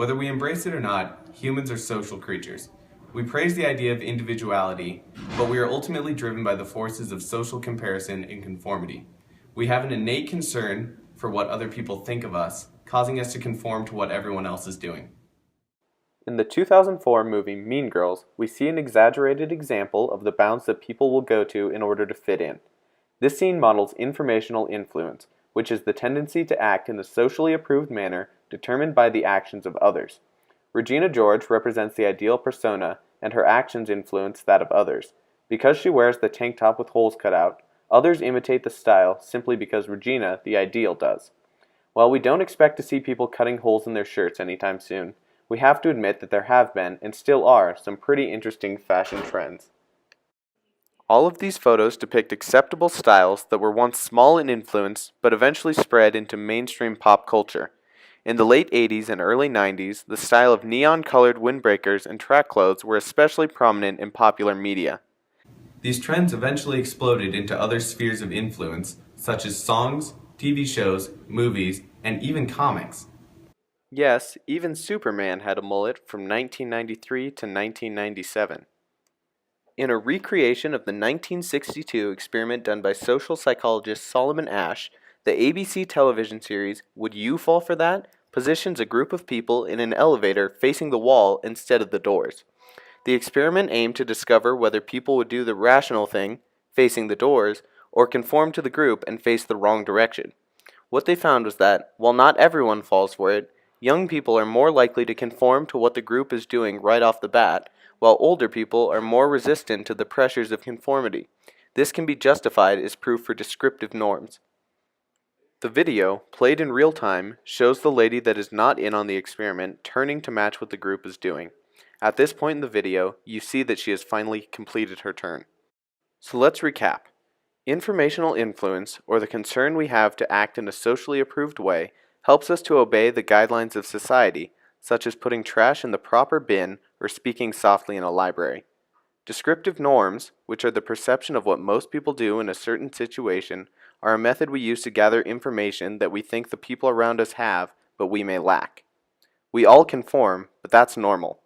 Whether we embrace it or not, humans are social creatures. We praise the idea of individuality, but we are ultimately driven by the forces of social comparison and conformity. We have an innate concern for what other people think of us, causing us to conform to what everyone else is doing. In the 2004 movie Mean Girls, we see an exaggerated example of the bounds that people will go to in order to fit in. This scene models informational influence, which is the tendency to act in the socially approved manner determined by the actions of others. Regina George represents the ideal persona, and her actions influence that of others. Because she wears the tank top with holes cut out, others imitate the style simply because Regina, the ideal, does. While we don't expect to see people cutting holes in their shirts anytime soon, we have to admit that there have been, and still are, some pretty interesting fashion trends. All of these photos depict acceptable styles that were once small in influence, but eventually spread into mainstream pop culture. In the late 80s and early 90s, the style of neon-colored windbreakers and track clothes were especially prominent in popular media. These trends eventually exploded into other spheres of influence, such as songs, TV shows, movies, and even comics. Yes, even Superman had a mullet from 1993 to 1997. In a recreation of the 1962 experiment done by social psychologist Solomon Asch, the ABC television series Would You Fall for That positions a group of people in an elevator facing the wall instead of the doors. The experiment aimed to discover whether people would do the rational thing, facing the doors, or conform to the group and face the wrong direction. What they found was that, while not everyone falls for it, young people are more likely to conform to what the group is doing right off the bat, while older people are more resistant to the pressures of conformity. This can be justified as proof for descriptive norms. The video, played in real time, shows the lady that is not in on the experiment turning to match what the group is doing. At this point in the video, you see that she has finally completed her turn. So let's recap. Informational influence, or the concern we have to act in a socially approved way, helps us to obey the guidelines of society, such as putting trash in the proper bin or speaking softly in a library. Descriptive norms, which are the perception of what most people do in a certain situation, are a method we use to gather information that we think the people around us have, but we may lack. We all conform, but that's normal.